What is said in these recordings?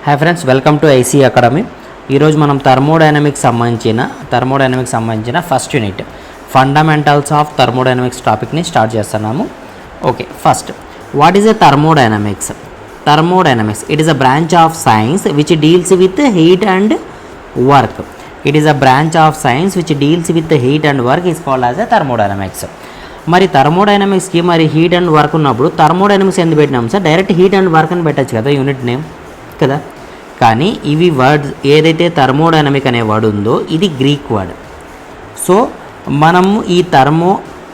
Hi friends, welcome to IC Academy. ఈరోజు మనం thermodynamics సంబంధించిన first unit fundamentals of thermodynamics టాపిక్ని స్టార్ట్ చేస్తున్నాము. Okay, first what is a thermodynamics? Thermodynamics, it is a branch of science which deals with heat and work. It is a branch of science which deals with heat and work is called as a thermodynamics. మరి థర్మోడైనమిక్స్కి మరి heat and work ఉన్నప్పుడు thermodynamics ఎందుకు పెట్టినాం sir? Direct heat and work అని పెట్టచ్చు కదా unit name కదా. కానీ ఇవి వర్డ్స్ ఏదైతే థర్మోడైనమిక్ అనే వర్డ్ ఉందో ఇది గ్రీక్ వర్డ్. సో మనము ఈ థర్మో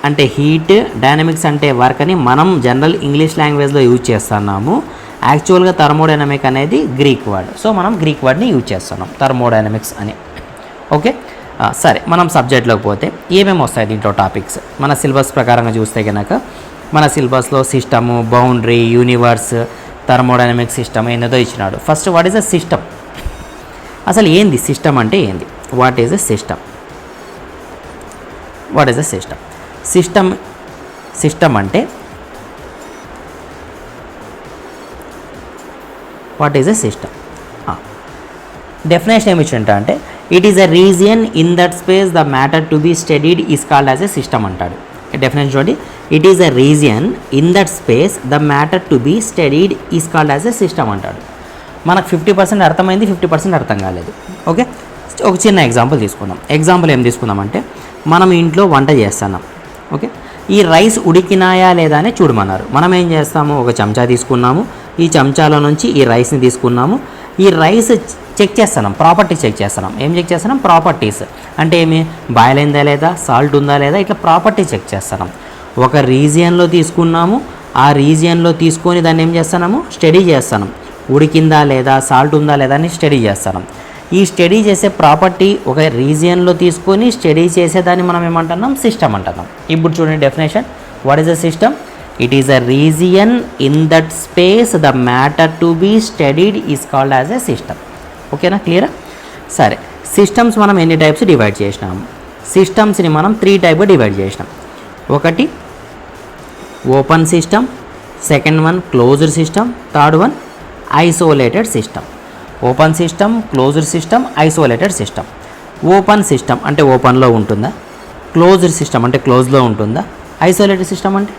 అంటే హీట్, డైనమిక్స్ అంటే వర్క్ అని మనం జనరల్ ఇంగ్లీష్ లాంగ్వేజ్లో యూజ్ చేస్తున్నాము. యాక్చువల్గా థర్మోడైనమిక్ అనేది గ్రీక్ వర్డ్. సో మనం గ్రీక్ వర్డ్ని యూజ్ చేస్తున్నాం థర్మోడైనమిక్స్ అని. ఓకే, సరే, మనం సబ్జెక్ట్లోకి పోతే ఏమేమి వస్తాయి దీంట్లో టాపిక్స్ మన సిలబస్ ప్రకారంగా చూస్తే కనుక మన సిలబస్లో system, boundary, universe, thermodynamic system ఏందో ఇచ్చినాడు. First what is a system? అసలు ఏంది సిస్టమ్ అంటే ఏంది? What is a system? What is a system? System అంటే what is a system? Definition ఏమి ఇచ్చింటా అంటే it is a region in that space the matter to be studied is called as a system అంటాడు. Definition చూడండి, it is a region in that space the matter to be studied is called as a system అంటాడు. మనకు 50% అర్థమైంది, 50% అర్థం కాలేదు. Okay, ఒక చిన్న example తీసుకుందాం. ఎగ్జాంపుల్ ఏం తీసుకుందామంటే మనం ఇంట్లో వంట చేస్తున్నాం. ఓకే, ఈ రైస్ ఉడికినాయా లేదా అని చూడమన్నారు. మనం ఏం చేస్తాము? ఒక చెంచా తీసుకున్నాము, ఈ చెంచాలో నుంచి ఈ రైస్ని తీసుకున్నాము. ఈ రైస్ చెక్ చేస్తున్నాం, ప్రాపర్టీ చెక్ చేస్తున్నాం. ఏం చెక్ చేస్తున్నాం? ప్రాపర్టీస్ అంటే ఏమి? బాయిల్ అయిందా లేదా, సాల్ట్ ఉందా లేదా, ఇట్లా ప్రాపర్టీ చెక్ చేస్తున్నాం. ఒక రీజియన్లో తీసుకున్నాము, ఆ రీజియన్లో తీసుకొని దాన్ని ఏం చేస్తున్నాము? స్టడీ చేస్తున్నాం. ఉడికిందా లేదా, సాల్ట్ ఉందా లేదా అని స్టడీ చేస్తున్నాం. ఈ స్టడీ చేసే ప్రాపర్టీ ఒక రీజియన్లో తీసుకొని స్టడీ చేసేదాన్ని మనం ఏమంటున్నాం? సిస్టమ్ అంటున్నాం. ఇప్పుడు చూడండి definition, what is a system? It is a region in that space the matter to be studied is called as a system. ఓకేనా, క్లియరా? సరే, సిస్టమ్స్ మనం ఎన్ని టైప్స్ డివైడ్ చేసినాము? సిస్టమ్స్ని మనం 3 టైప్గా డివైడ్ చేసినాం. ఒకటి open system, second one closed system, third one isolated system. Open system, closed system, isolated system. Open system అంటే ఓపెన్లో ఉంటుందా? క్లోజ్డ్ సిస్టమ్ అంటే క్లోజ్లో ఉంటుందా? ఐసోలేటెడ్ సిస్టమ్ అంటే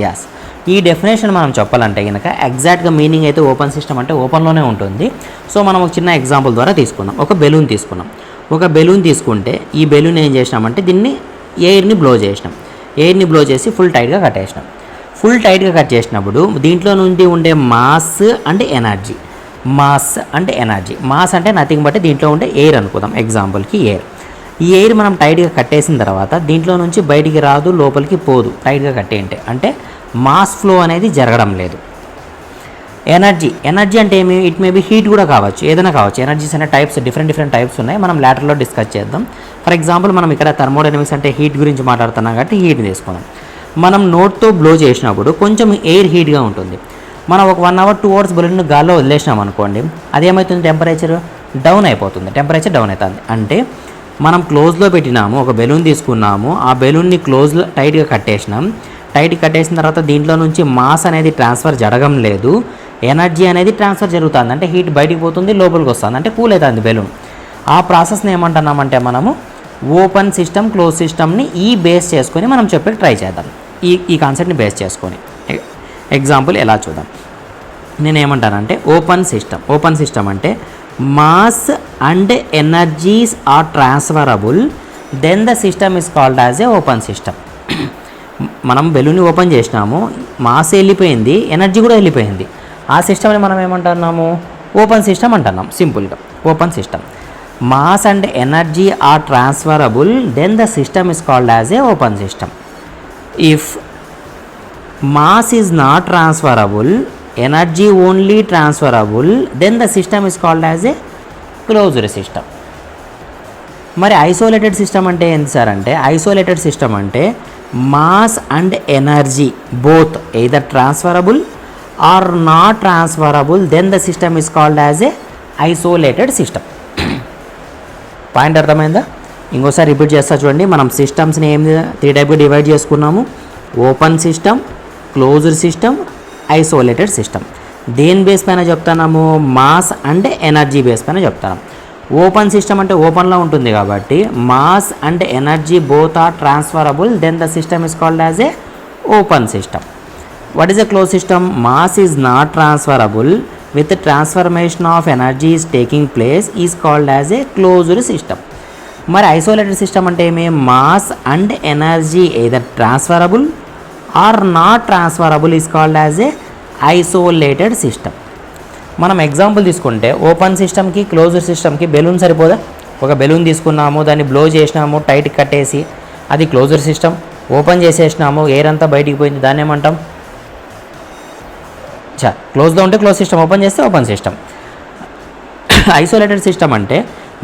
యాస్. ఈ డెఫినేషన్ మనం చెప్పాలంటే కనుక ఎగ్జాక్ట్గా మీనింగ్ అయితే ఓపెన్ సిస్టమ్ అంటే ఓపెన్లోనే ఉంటుంది. సో మనం ఒక చిన్న ఎగ్జాంపుల్ ద్వారా తీసుకుందాం. ఒక బెలూన్ తీసుకున్నాం. ఒక బెలూన్ తీసుకుంటే ఈ బెలూన్ ఏం చేసినామంటే దీన్ని ఎయిర్ని బ్లో చేసినాం. ఎయిర్ని బ్లో చేసి ఫుల్ టైట్గా కట్టేసినాం. ఫుల్ టైట్గా కట్ చేసినప్పుడు దీంట్లో నుండి ఉండే మాస్ అంటే ఎనర్జీ. మాస్ అంటే ఎనర్జీ. మాస్ అంటే నథింగ్ బట్ దీంట్లో ఉండే ఎయిర్ అనుకుందాం. ఎగ్జాంపుల్కి ఎయిర్. ఈ ఎయిర్ మనం టైట్గా కట్టేసిన తర్వాత దీంట్లో నుంచి బయటికి రాదు, లోపలికి పోదు. టైట్గా కట్టేయంటే అంటే మాస్ ఫ్లో అనేది జరగడం లేదు. ఎనర్జీ అంటే ఏమి? ఇట్ మే బి హీట్ కూడా కావచ్చు, ఏదైనా కావచ్చు. ఎనర్జీస్ అనే టైప్స్ డిఫరెంట్ టైప్స్ ఉన్నాయి. మనం లాటర్లో డిస్కస్ చేద్దాం. ఫర్ ఎగ్జాంపుల్ మనం ఇక్కడ థర్మోడైనమిక్స్ అంటే హీట్ గురించి మాట్లాడుతున్నాం కాబట్టి హీట్ని తీసుకుందాం. మనం నోట్తో బ్లో చేసినప్పుడు కొంచెం ఎయిర్ హీట్గా ఉంటుంది. మనం ఒక 1 అవర్ 2 అవర్స్ బెలూన్ గాల్లో వదిలేసినాం అనుకోండి, అదేమవుతుంది? టెంపరేచర్ డౌన్ అయిపోతుంది. టెంపరేచర్ డౌన్ అవుతుంది. అంటే మనం క్లోజ్లో పెట్టినాము, ఒక బెలూన్ తీసుకున్నాము, ఆ బెలూన్ని క్లోజ్లో టైట్గా కట్టేసినాం. టైట్ కట్టేసిన తర్వాత దీంట్లో నుంచి మాస్ అనేది ట్రాన్స్ఫర్ జరగడం లేదు, ఎనర్జీ అనేది ట్రాన్స్ఫర్ జరుగుతుంది. అంటే హీట్ బయటికి పోతుంది, లోపలికి వస్తుంది, అంటే కూల్ అవుతుంది బెలూన్. ఆ ప్రాసెస్ని ఏమంటున్నామంటే మనము ఓపెన్ సిస్టమ్, క్లోజ్ సిస్టమ్ని ఈ బేస్ చేసుకొని మనం చెప్పి ట్రై చేద్దాం. ఈ కాన్సెప్ట్ని బేస్ చేసుకొని ఎగ్జాంపుల్ ఎలా చూద్దాం. నేను ఏమంటానంటే ఓపెన్ సిస్టమ్ అంటే mass and energies are transferable, then the system is called as a open system. మనం బెలూన్ని ఓపెన్ చేసినాము, మాస్ వెళ్ళిపోయింది, ఎనర్జీ కూడా వెళ్ళిపోయింది. ఆ సిస్టమ్ని మనం ఏమంటున్నాము? ఓపెన్ సిస్టమ్ అంటున్నాం. సింపుల్గా open system. Mass and energy are transferable, then the system is called as a open system. If mass is not transferable, energy only transferable, then the system is called as a closed system. మరి isolated system అంటే ఏంటి sir అంటే isolated system అంటే mass and energy both either transferable or not transferable, then the system is called as a isolated system. Point అర్థమైందా? ఇంకోసారి repeat చేస్తా చూడండి. మనం సిస్టమ్స్ని 3 టైప్గా డివైడ్ చేసుకున్నాము. Open system, closed system, isolated system. దేని బేస్ పైన చెప్తున్నాము? మాస్ అండ్ ఎనర్జీ బేస్ పైన చెప్తున్నాం. ఓపెన్ సిస్టమ్ అంటే ఓపెన్లో ఉంటుంది కాబట్టి mass and energy both are transferable, then the system is called as a open system. What is a close system? Mass is not transferable with transformation of energy is taking place is called as a closed system. మరి isolated system అంటే ఏమి? Mass and energy either transferable or not transferable is called as a isolated system. మనం example తీసుకుంటే open సిస్టమ్కి closed సిస్టమ్కి balloon సరిపోదా? ఒక balloon తీసుకున్నాము, దాన్ని బ్లో చేసినాము, టైట్ కట్టేసి, అది క్లోజ్డ్ సిస్టమ్. ఓపెన్ చేసేసినాము, ఎయిర్ అంతా బయటికి పోయింది, దాన్ని ఏమంటాం? క్లోజ్లో ఉంటే క్లోజ్ సిస్టమ్, ఓపెన్ చేస్తే ఓపెన్ సిస్టమ్. ఐసోలేటెడ్ సిస్టమ్ అంటే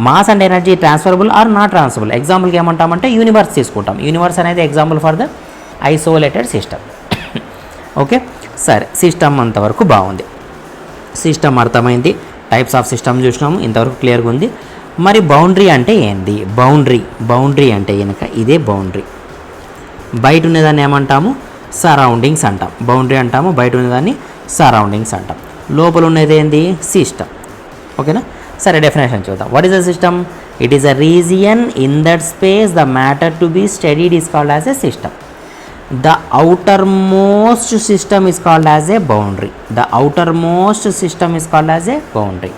mass and energy transferable or not transferable. ఎగ్జాంపుల్కి ఏమంటామంటే యూనివర్స్ తీసుకుంటాం. యూనివర్స్ అనేది example for the isolated system. Okay, సరే, సిస్టమ్ అంతవరకు బాగుంది. సిస్టమ్ అర్థమైంది, టైప్స్ ఆఫ్ సిస్టమ్ చూసినాము, ఇంతవరకు క్లియర్గా ఉంది. మరి బౌండరీ అంటే ఏంది? బౌండరీ అంటే కనుక ఇదే బౌండరీ. బయట ఉన్నదాన్ని ఏమంటాము? సరౌండింగ్స్ అంటాం. బౌండరీ అంటాము, బయట ఉన్నదాన్ని సరౌండింగ్స్ అంటాం. లోపల ఉన్నది ఏంది? సిస్టమ్. ఓకేనా? సరే, డెఫినేషన్ చూద్దాం. What is a system? It is a region in that space the matter to be studied is called as a system. The outermost system is called as a boundary. The outermost system is called as a boundary.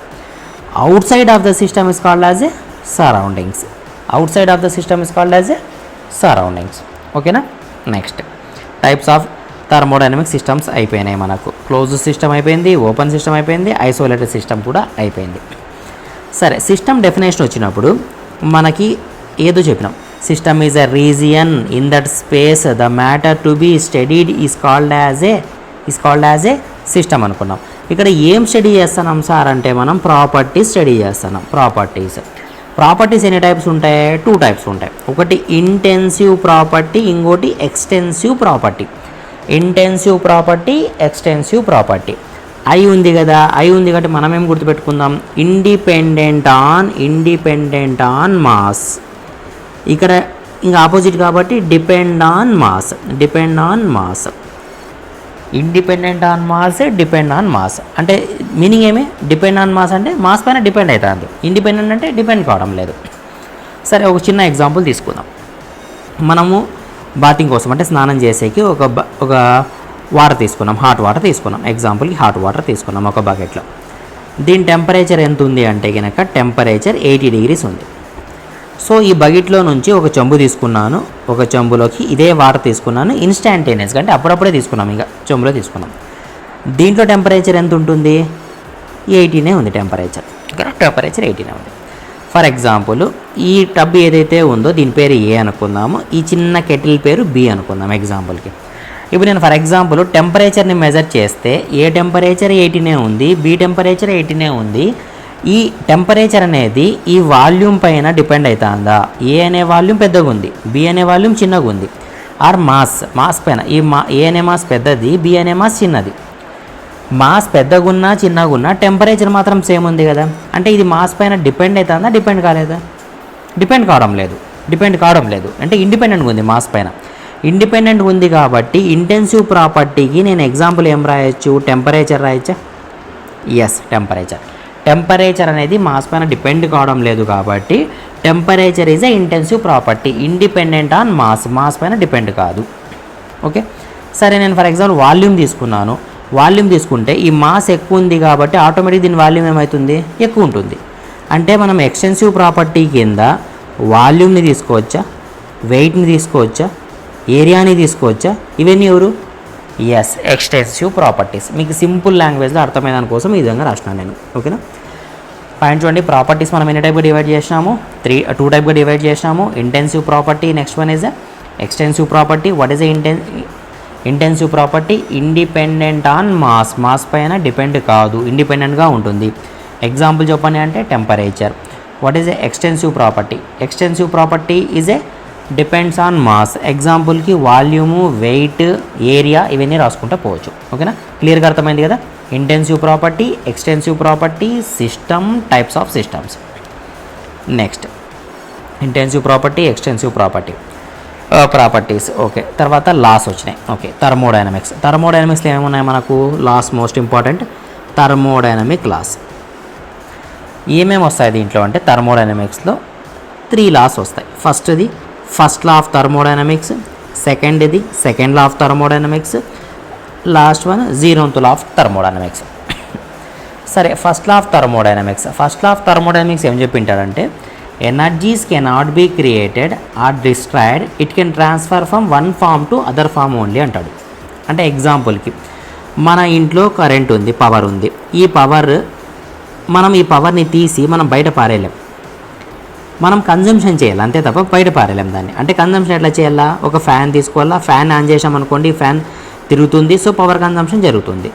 Outside of the system is called as a surroundings. Outside of the system is called as a surroundings. Okay na? Next, types of thermodynamic systems అయిపోయినాయి మనకు. Closed system అయిపోయింది, open system అయిపోయింది, isolated system కూడా అయిపోయింది. సరే, system definition వచ్చినప్పుడు మనకి ఏదో చెప్పినాం. System is a region in that space the matter to be studied is called as a system అనుకున్నాం. ఇక్కడ ఏం స్టడీ చేస్తున్నాం సార్ అంటే మనం ప్రాపర్టీస్ స్టడీ చేస్తున్నాం. ప్రాపర్టీస్ ఎన్ని టైప్స్ ఉంటాయి? 2 టైప్స్ ఉంటాయి. ఒకటి ఇంటెన్సివ్ ప్రాపర్టీ, ఇంకోటి extensive property. Intensive property, extensive property. ఐ ఉంది కదా, ఐ ఉంది కాబట్టి మనం ఏం గుర్తుపెట్టుకుందాం? Independent on mass. ఇక్కడ ఇంకా ఆపోజిట్ కాబట్టి depend on mass. Independent on mass అంటే మీనింగ్ ఏమి? డిపెండ్ ఆన్ మాస్ అంటే మాస్ పైన డిపెండ్ అవుతుంది. ఇండిపెండెంట్ అంటే డిపెండ్ కావడం లేదు. సరే, ఒక చిన్న ఎగ్జాంపుల్ తీసుకుందాం. మనము బాతింగ్ కోసం అంటే స్నానం చేసేకి ఒక వాటర్ తీసుకున్నాం, హాట్ వాటర్ తీసుకున్నాం. ఎగ్జాంపుల్కి హాట్ వాటర్ తీసుకున్నాం ఒక బకెట్లో. దీని టెంపరేచర్ ఎంత ఉంది అంటే కనుక టెంపరేచర్ 80 degrees ఉంది. సో ఈ బకెట్లో నుంచి ఒక చెంబు తీసుకున్నాను, ఒక చెంబులోకి ఇదే వాటర్ తీసుకున్నాను. ఇన్స్టాంటేనియస్గా అంటే అప్పుడప్పుడే తీసుకున్నాం, ఇంకా చెంబులో తీసుకున్నాం. దీంట్లో టెంపరేచర్ ఎంత ఉంటుంది? 80 ఉంది టెంపరేచర్. ఇక్కడ టెంపరేచర్ 80 ఉంది. ఫర్ ఎగ్జాంపుల్, ఈ టబ్ ఏదైతే ఉందో దీని పేరు ఏ అనుకుందాము, ఈ చిన్న కెటిల్ పేరు బి అనుకుందాం ఎగ్జాంపుల్కి. ఇప్పుడు నేను ఫర్ ఎగ్జాంపుల్ టెంపరేచర్ని మెజర్ చేస్తే ఏ టెంపరేచర్ 80 ఉంది, బి టెంపరేచర్ 80 ఉంది. ఈ టెంపరేచర్ అనేది ఈ వాల్యూమ్ పైన డిపెండ్ అవుతుందా? ఏ అనే వాల్యూమ్ పెద్దగా ఉంది, బి అనే వాల్యూమ్ చిన్నగా ఉంది. ఆర్ మాస్ పైన ఏ అనే మాస్ పెద్దది, బి అనే మాస్ చిన్నది. మాస్ పెద్దగా ఉన్నా చిన్నగా ఉన్నా టెంపరేచర్ మాత్రం సేమ్ ఉంది కదా. అంటే ఇది మాస్ పైన డిపెండ్ అవుతుందా, డిపెండ్ కాలేదా? డిపెండ్ కావడం లేదు అంటే ఇండిపెండెంట్గా ఉంది మాస్ పైన. ఇండిపెండెంట్గా ఉంది కాబట్టి ఇంటెన్సివ్ ప్రాపర్టీకి నేను ఎగ్జాంపుల్ ఏం రాయొచ్చు? టెంపరేచర్ రాయొచ్చా? ఎస్, టెంపరేచర్ అనేది మాస్ పైన డిపెండ్ కావడం లేదు కాబట్టి temperature is a intensive property, independent on mass పైన డిపెండ్ కాదు. ఓకే, సరే, నేను ఫర్ ఎగ్జాంపుల్ వాల్యూమ్ తీసుకున్నాను. వాల్యూమ్ తీసుకుంటే ఈ మాస్ ఎక్కువ ఉంది కాబట్టి ఆటోమేటిక్ దీని వాల్యూమ్ ఏమవుతుంది? ఎక్కువ ఉంటుంది. అంటే మనం ఎక్స్టెన్సివ్ ప్రాపర్టీ కింద వాల్యూమ్ని తీసుకోవచ్చా, వెయిట్ని తీసుకోవచ్చా, ఏరియాని తీసుకోవచ్చా? ఇవన్నీ ఎవరు? Yes, extensive properties. మీకు సింపుల్ లాంగ్వేజ్లో అర్థమైన దానికోసం ఈ విధంగా రాసినాను నేను. ఓకేనా? పాయింట్ చూడండి, ప్రాపర్టీస్ మనం ఎన్ని టైప్గా డివైడ్ చేసినాము? 2 టైప్గా డివైడ్ చేసినాము. Intensive property, next one is extensive property. What is intensive property? Independent on mass పైన డిపెండ్ కాదు, ఇండిపెండెంట్గా ఉంటుంది. ఎగ్జాంపుల్ చెప్పండి అంటే temperature. What is extensive property? Extensive property is depends on mass. ఎగ్జాంపుల్కి వాల్యూము, వెయిట్, ఏరియా ఇవన్నీ రాసుకుంటూ పోవచ్చు. ఓకేనా? క్లియర్గా అర్థమైంది కదా? Intensive property, extensive property, system, types of systems. Next intensive property, extensive properties. Okay, తర్వాత లాస్ వచ్చినాయి. ఓకే, థర్మోడైనమిక్స్లో ఏమున్నాయి మనకు? Laws most important. Thermodynamic laws. ఏమేమి వస్తాయి దీంట్లో అంటే థర్మోడైనమిక్స్లో 3 లాస్ వస్తాయి. First law of thermodynamics, second law of thermodynamics, last one 0th law of thermodynamics. సరే, ఫస్ట్ లా ఆఫ్ థర్మోడైనమిక్స్ ఏం చెప్పింటాడంటే energies cannot be created or destroyed, it can transfer from one form to other form only అంటాడు. అంటే ఎగ్జాంపుల్కి మన ఇంట్లో current ఉంది, power ఉంది. మనం ఈ పవర్ని తీసి మనం బయట పారేయలేం, మనం కన్జంప్షన్ చేయాలి అంతే తప్ప బయట పారేయలేం దాన్ని. అంటే కన్జంప్షన్ ఎట్లా చేయాలా, ఒక ఫ్యాన్ తీసుకోవాలా, ఫ్యాన్ ఆన్ చేసామనుకోండి ఫ్యాన్ తిరుగుతుంది, సో పవర్ కన్జంప్షన్ జరుగుతుంది.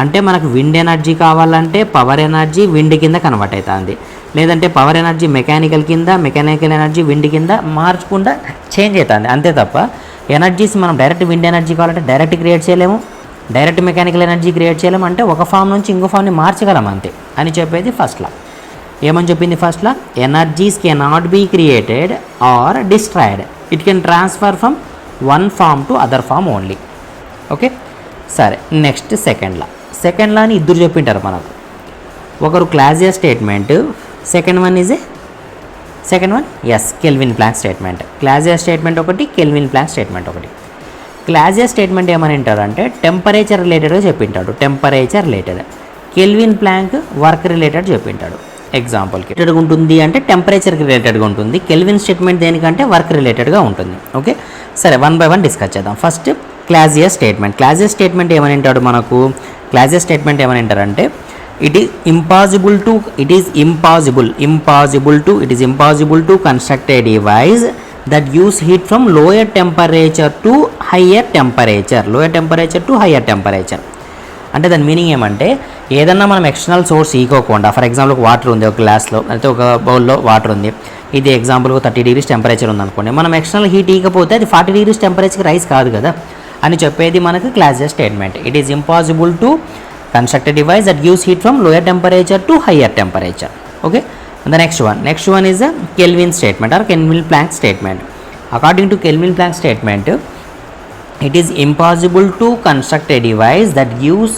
అంటే మనకు విండ్ ఎనర్జీ కావాలంటే పవర్ ఎనర్జీ విండ్ కింద కన్వర్ట్ అవుతుంది, లేదంటే power energy mechanical energy wind కింద మార్చకుండా చేంజ్ అవుతుంది అంతే తప్ప ఎనర్జీస్ మనం డైరెక్ట్ విండ్ ఎనర్జీ కావాలంటే డైరెక్ట్ క్రియేట్ చేయలేము, డైరెక్ట్ మెకానికల్ ఎనర్జీ క్రియేట్ చేయలేము. అంటే ఒక ఫామ్ నుంచి ఇంకో ఫామ్ని మార్చగలం అంతే అని చెప్పేది ఫస్ట్ లా. ఏమని చెప్పింది first law? Energies cannot be created or destroyed, it can transfer from one form to other form only. Okay, సరే. నెక్స్ట్ సెకండ్ లాని ఇద్దరు చెప్పింటారు మనకు. ఒకరు Clausius statement, second one Kelvin Planck statement. Clausius statement ఒకటి, Kelvin Planck statement ఒకటి. Clausius statement ఏమని అంటారంటే టెంపరేచర్ రిలేటెడ్గా చెప్పింటాడు, temperature related. Kelvin Planck work related చెప్పింటాడు. ఎగ్జాంపుల్కి రిలేటెడ్గా ఉంటుంది అంటే టెంపరేచర్కి రిలేటెడ్గా ఉంటుంది, కెల్విన్ స్టేట్మెంట్ దేనికంటే వర్క్ రిలేటెడ్గా ఉంటుంది. ఓకే, సరే, 1 by 1 డిస్కస్ చేద్దాం. ఫస్ట్ క్లాజియస్ స్టేట్మెంట్ ఏమని అంటాడు మనకు? క్లాజియస్ స్టేట్మెంట్ ఏమని అంటారంటే it is impossible to construct a device that use heat from lower temperature to higher temperature. అంటే దాని మీనింగ్ ఏమంటే ఏదన్నా మనం ఎక్స్టర్నల్ సోర్స్ ఈకోకుండా, ఫర్ ఎగ్జాంపుల్ ఒక వాటర్ ఉంది, ఒక గ్లాస్లో అయితే ఒక బౌల్లో వాటర్ ఉంది, ఇది ఎగ్జాంపుల్గా 30 degrees టెంపరేచర్ ఉందనుకోండి, మనం ఎక్స్టర్నల్ హీట్ ఈకపోతే అది 40 degrees టెంపరేచర్కి రైస్ కాదు కదా అని చెప్పేది మనకు Clausius statement. It is impossible to construct a device that gives heat from lower temperature to higher temperature. Okay, and the next one is a Kelvin statement or Kelvin-Planck statement. According to Kelvin-Planck statement, it is impossible to construct a device that gives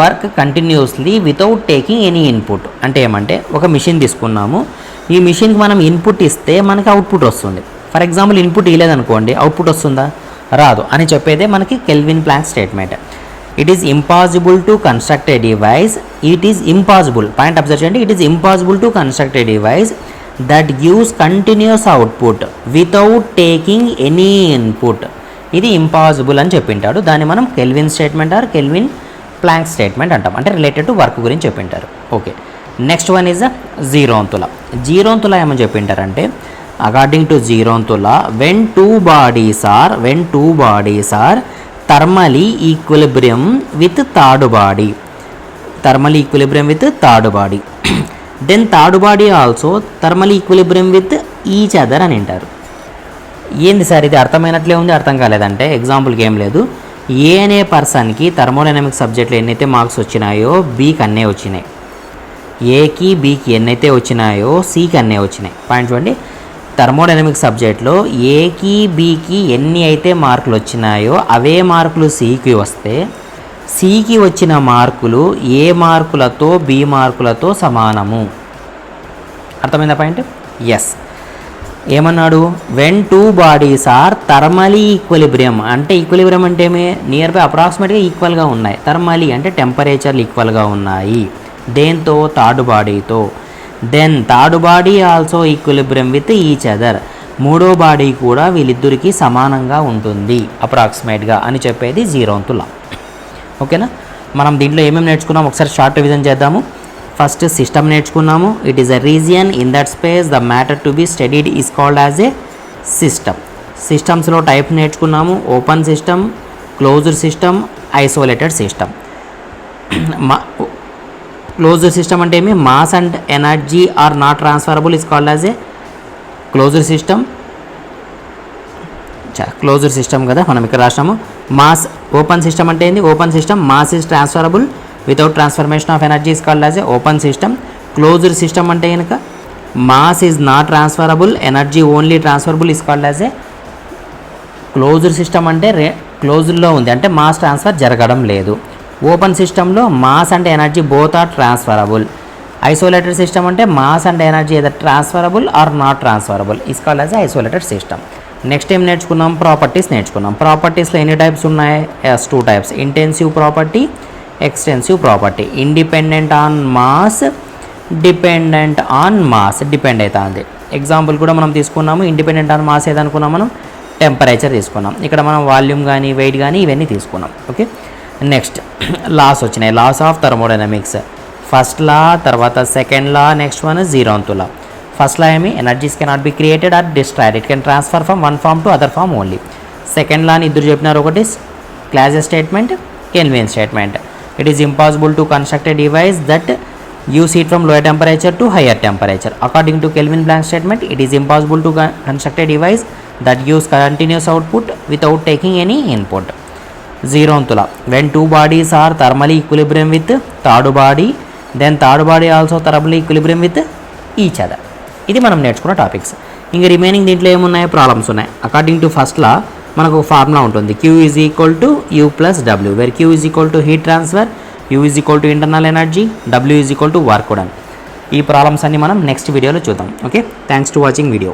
work continuously without taking any input. అంటే ఏమంటే ఒక machine తీసుకున్నాము, ఈ మిషన్కి మనం input ఇస్తే మనకి output వస్తుంది. ఫర్ ఎగ్జాంపుల్ ఇన్పుట్ ఇవ్వలేదనుకోండి, అవుట్పుట్ వస్తుందా? రాదు అని చెప్పేదే మనకి Kelvin-Planck statement. It is impossible to construct a device. Point observe చేయండి. It is impossible to construct a device that gives continuous output without taking any input. ఇది impossible అని చెప్పింటాడు. దాన్ని మనం Kelvin statement or Kelvin Planck statement అంటాం. అంటే related to work గురించి చెప్పింటారు. Okay, next one is 0th law. 0th law ఏమని చెప్పింటారంటే according to 0th law, when two bodies are thermally equilibrium with third body, then third body also thermally equilibrium with each other అని అంటారు. ఏంది sir ఇది? అర్థమైనట్లే ఉంది, అర్థం కాలేదంటే ఎగ్జాంపుల్కి ఏం లేదు. ఏ అనే పర్సన్కి థర్మోడైనమిక్ సబ్జెక్ట్లో ఎన్నైతే మార్క్స్ వచ్చినాయో బీకి అన్నే వచ్చినాయి, ఏకి బీకి ఎన్నైతే వచ్చినాయో సికి అన్నే వచ్చినాయి. పాయింట్ చూడండి, థర్మోడైనమిక్ సబ్జెక్ట్లో ఏకి బీకి ఎన్ని అయితే మార్కులు వచ్చినాయో అవే మార్కులు సికి వస్తే, సికి వచ్చిన మార్కులు ఏ మార్కులతో బి మార్కులతో సమానము. అర్థమైందా పాయింట్? ఎస్. ఏమన్నాడు? When two bodies are thermally equilibrium. అంటే ఈక్వలిబ్రియం అంటే ఏమి? నియర్ బై అప్రాక్సిమేట్గా ఈక్వల్గా ఉన్నాయి. థర్మలీ అంటే టెంపరేచర్లు ఈక్వల్గా ఉన్నాయి. దేంతో? థర్డ్ బాడీతో. Then third body also equilibrium with each other. మూడో బాడీ కూడా వీళ్ళిద్దరికి సమానంగా ఉంటుంది అప్రాక్సిమేట్గా అని చెప్పేది 0th law. ఓకేనా? మనం దీంట్లో ఏమేమి నేర్చుకున్నాము ఒకసారి షార్ట్ రివిజన్ చేద్దాము. ఫస్ట్ సిస్టమ్ నేర్చుకున్నాము. It is a region in that space the matter to be studied is called as a system. సిస్టమ్స్లో టైప్ నేర్చుకున్నాము. Open system, closed system, isolated system. Closed system అంటే ఏమి? Mass and energy are not transferable is called as a closed system. Closed system కదా మనం ఇక్కడ రాసాము. Mass open system అంటే ఏంది? Open system mass is transferable without transformation of energy is called as a open system. Closed system అంటే కనుక mass is not transferable, energy only transferable is called as a closed system. అంటే క్లోజ్డ్లో ఉంది అంటే mass transfer జరగడం లేదు. Open సిస్టంలో mass and energy both are transferable. Isolated system అంటే mass and energy either transferable or not transferable is called as isolated system. Next ఏం నేర్చుకున్నాం? Properties నేర్చుకున్నాం. ప్రాపర్టీస్లో ఎన్ని టైప్స్ ఉన్నాయి? Yes, 2 types, intensive property, extensive property. Independent on mass, dependent on mass, depend అవుతుంది. Example కూడా మనం తీసుకున్నాము. ఇండిపెండెంట్ ఆన్ మాస్ ఏదనుకున్నాం మనం? టెంపరేచర్ తీసుకున్నాం. ఇక్కడ మనం వాల్యూమ్ కానీ వెయిట్ కానీ ఇవన్నీ తీసుకున్నాం. ఓకే, నెక్స్ట్ లాస్ వచ్చినాయి. Laws of thermodynamics, first law, తర్వాత second law, next one zeroth law. First law ఏమి? Energies cannot be created or destroyed, it can transfer from one form to other form only. Second law అని ఇద్దరు చెప్పినారు, ఒకటి Clausius statement, Kelvin statement. It is impossible to construct a device that use heat from lower temperature to higher temperature. According to Kelvin Planck statement, it is impossible to construct a device that use continuous output without taking any input. Zeroth law, when two bodies are thermally equilibrium with third body, then third body also thermally equilibrium with each other. ఇది మనం నేర్చుకున్న topics. ఇంకా remaining దీంట్లో ఏమున్నాయి? Problems ఉన్నాయి. According to first లా మనకు ఒక formula ఉంటుంది, Q is equal to U plus W, where Q is equal to heat transfer, U is equal to internal energy, W is equal to work done. ఈ problems అన్ని మనం next వీడియోలో చూద్దాం. Okay, thanks to watching video.